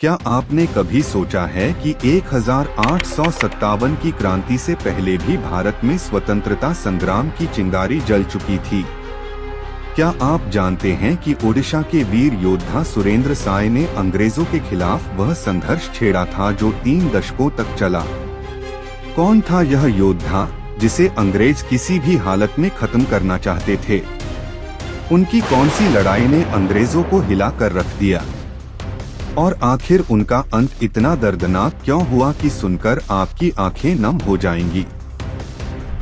क्या आपने कभी सोचा है कि 1857 की क्रांति से पहले भी भारत में स्वतंत्रता संग्राम की चिंगारी जल चुकी थी? क्या आप जानते हैं कि ओडिशा के वीर योद्धा सुरेंद्र साय ने अंग्रेजों के खिलाफ वह संघर्ष छेड़ा था जो 3 दशकों तक चला? कौन था यह योद्धा जिसे अंग्रेज किसी भी हालत में खत्म करना चाहते थे? उनकी कौन सी लड़ाई ने अंग्रेजों को हिला कर रख दिया? और आखिर उनका अंत इतना दर्दनाक क्यों हुआ कि सुनकर आपकी आंखें नम हो जाएंगी।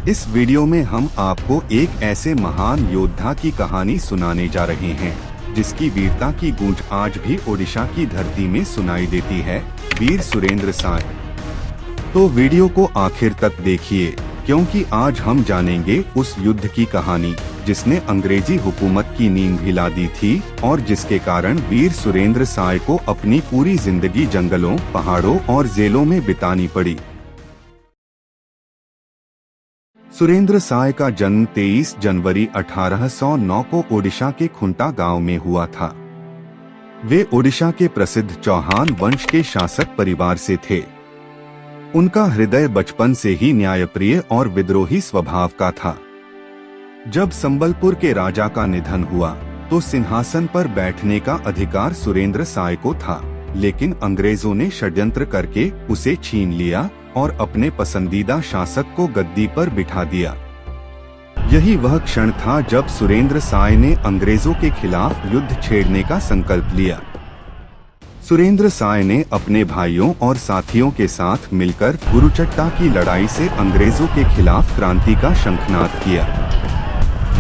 इस वीडियो में हम आपको एक ऐसे महान योद्धा की कहानी सुनाने जा रहे हैं जिसकी वीरता की गूंज आज भी ओडिशा की धरती में सुनाई देती है, वीर सुरेंद्र साय। तो वीडियो को आखिर तक देखिए, क्योंकि आज हम जानेंगे उस युद्ध की कहानी जिसने अंग्रेजी हुकूमत की नींद हिला दी थी और जिसके कारण वीर सुरेंद्र साय को अपनी पूरी जिंदगी जंगलों, पहाड़ों और जेलों में बितानी पड़ी। सुरेंद्र साय का जन्म 23 जनवरी 1809 को ओडिशा के खुंटा गांव में हुआ था। वे ओडिशा के प्रसिद्ध चौहान वंश के शासक परिवार से थे। उनका हृदय बचपन से ही न्यायप्रिय और विद्रोही स्वभाव का था। जब संबलपुर के राजा का निधन हुआ तो सिंहासन पर बैठने का अधिकार सुरेंद्र साय को था, लेकिन अंग्रेजों ने षड्यंत्र करके उसे छीन लिया और अपने पसंदीदा शासक को गद्दी पर बिठा दिया। यही वह क्षण था जब सुरेंद्र साय ने अंग्रेजों के खिलाफ युद्ध छेड़ने का संकल्प लिया। सुरेंद्र साय ने अपने भाइयों और साथियों के साथ मिलकर गुरुचट्टा की लड़ाई से अंग्रेजों के खिलाफ क्रांति का शंखनाद किया।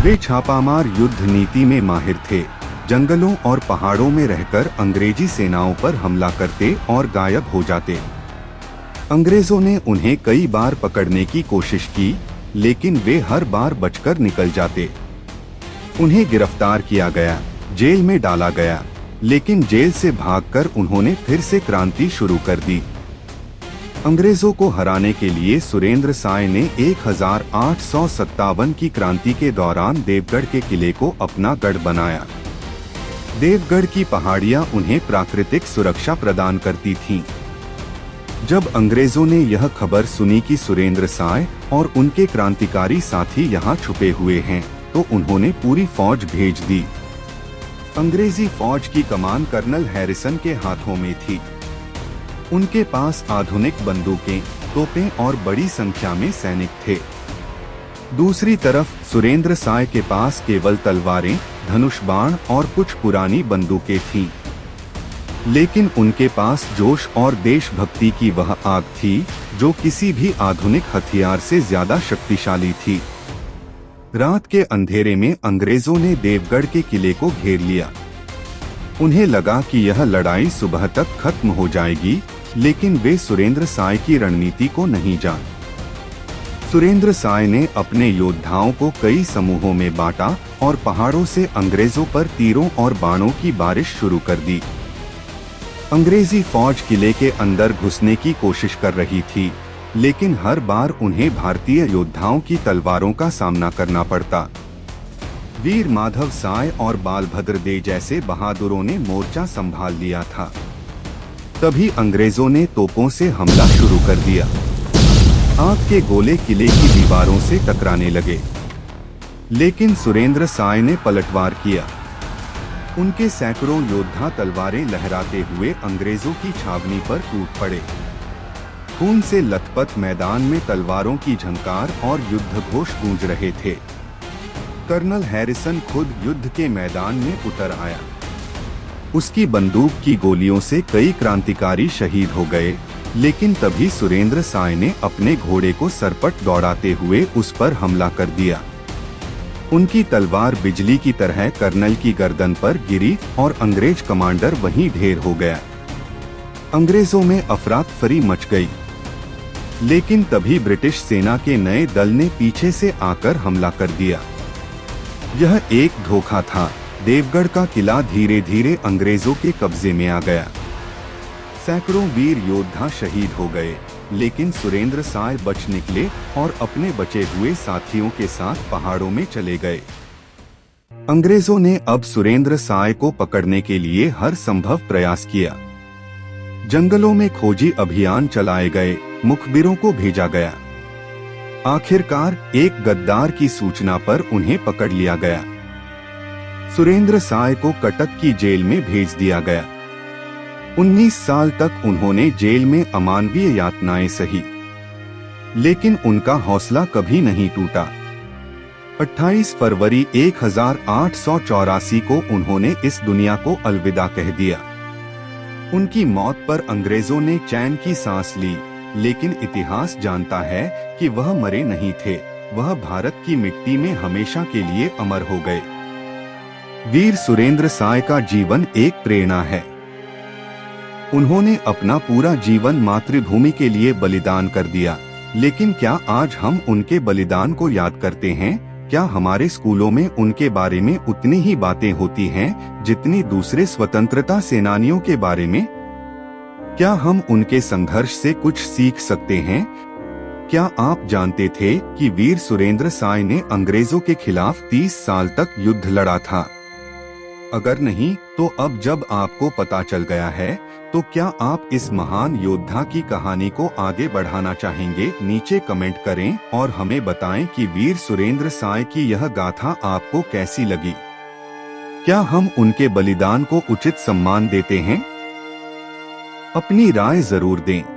वे छापामार युद्ध नीति में माहिर थे। जंगलों और पहाड़ों में रहकर अंग्रेजी सेनाओं पर हमला करते और गायब हो जाते। अंग्रेजों ने उन्हें कई बार पकड़ने की कोशिश की, लेकिन वे हर बार बचकर निकल जाते। उन्हें गिरफ्तार किया गया, जेल में डाला गया, लेकिन जेल से भागकर उन्होंने फिर से क्रांति शुरू कर दी। अंग्रेजों को हराने के लिए सुरेंद्र साय ने 1857 की क्रांति के दौरान देवगढ़ के किले को अपना गढ़ बनाया। देवगढ़ की पहाड़ियां उन्हें प्राकृतिक सुरक्षा प्रदान करती थीं। जब अंग्रेजों ने यह खबर सुनी कि सुरेंद्र साय और उनके क्रांतिकारी साथी यहां छुपे हुए हैं, तो उन्होंने पूरी फौज भेज दी। अंग्रेजी फौज की कमान कर्नल हैरिसन के हाथों में थी। उनके पास आधुनिक बंदूकें, तोपें और बड़ी संख्या में सैनिक थे। दूसरी तरफ सुरेंद्र साय के पास केवल तलवारें, धनुष बाण और कुछ पुरानी बंदूकें थीं। लेकिन उनके पास जोश और देशभक्ति की वह आग थी जो किसी भी आधुनिक हथियार से ज्यादा शक्तिशाली थी। रात के अंधेरे में अंग्रेजों ने देवगढ़ के किले को घेर लिया। उन्हें लगा कि यह लड़ाई सुबह तक खत्म हो जाएगी, लेकिन वे सुरेंद्र साय की रणनीति को नहीं जान। सुरेंद्र साय ने अपने योद्धाओं को कई समूहों में बांटा और पहाड़ों से अंग्रेजों पर तीरों और बाणों की बारिश शुरू कर दी। अंग्रेजी फौज किले के अंदर घुसने की कोशिश कर रही थी, लेकिन हर बार उन्हें भारतीय योद्धाओं की तलवारों का सामना करना पड़ता। वीर माधव साय और बालभद्र दे जैसे बहादुरों ने मोर्चा संभाल लिया था। तभी अंग्रेजों ने तोपों से हमला शुरू कर दिया। आग के गोले किले की दीवारों से टकराने लगे, लेकिन सुरेंद्र साय ने पलटवार किया। उनके सैकड़ों योद्धा तलवारें लहराते हुए अंग्रेजों की छावनी पर टूट पड़े। खून से लथपथ मैदान में तलवारों की झंकार और युद्ध घोष गूंज रहे थे। कर्नल हैरिसन खुद युद्ध के मैदान में उतर आया। उसकी बंदूक की गोलियों से कई क्रांतिकारी शहीद हो गए, लेकिन तभी सुरेंद्र साय ने अपने घोड़े को सरपट दौड़ाते हुए उस पर हमला कर दिया। उनकी तलवार बिजली की तरह कर्नल की गर्दन पर गिरी और अंग्रेज कमांडर वहीं ढेर हो गया। अंग्रेजों में अफरा-तफरी मच गई, लेकिन तभी ब्रिटिश सेना के नए दल ने पीछे से आकर हमला कर दिया। यह एक धोखा था। देवगढ़ का किला धीरे धीरे अंग्रेजों के कब्जे में आ गया। सैकड़ों वीर योद्धा शहीद हो गए, लेकिन सुरेंद्र साय बच निकले और अपने बचे हुए साथियों के साथ पहाड़ों में चले गए। अंग्रेजों ने अब सुरेंद्र साय को पकड़ने के लिए हर संभव प्रयास किया। जंगलों में खोजी अभियान चलाए गए, मुखबिरों को भेजा गया। आखिरकार एक गद्दार की सूचना पर उन्हें पकड़ लिया गया। सुरेंद्र साय को कटक की जेल में भेज दिया गया। 19 साल तक उन्होंने जेल में अमानवीय यातनाएं सही, लेकिन उनका हौसला कभी नहीं टूटा। 28 फरवरी 1884 को उन्होंने इस दुनिया को अलविदा कह दिया। उनकी मौत पर अंग्रेजों ने चैन की सांस ली, लेकिन इतिहास जानता है कि वह मरे नहीं थे, वह भारत की मिट्टी में हमेशा के लिए अमर हो गए। वीर सुरेंद्र साय का जीवन एक प्रेरणा है। उन्होंने अपना पूरा जीवन मातृभूमि के लिए बलिदान कर दिया, लेकिन क्या आज हम उनके बलिदान को याद करते हैं? क्या हमारे स्कूलों में उनके बारे में उतनी ही बातें होती हैं जितनी दूसरे स्वतंत्रता सेनानियों के बारे में? क्या हम उनके संघर्ष से कुछ सीख सकते हैं? क्या आप जानते थे कि वीर सुरेंद्र साय ने अंग्रेजों के खिलाफ 30 साल तक युद्ध लड़ा था? अगर नहीं, तो अब जब आपको पता चल गया है, तो क्या आप इस महान योद्धा की कहानी को आगे बढ़ाना चाहेंगे? नीचे कमेंट करें और हमें बताएं कि वीर सुरेंद्र साय की यह गाथा आपको कैसी लगी। क्या हम उनके बलिदान को उचित सम्मान देते हैं? अपनी राय जरूर दें।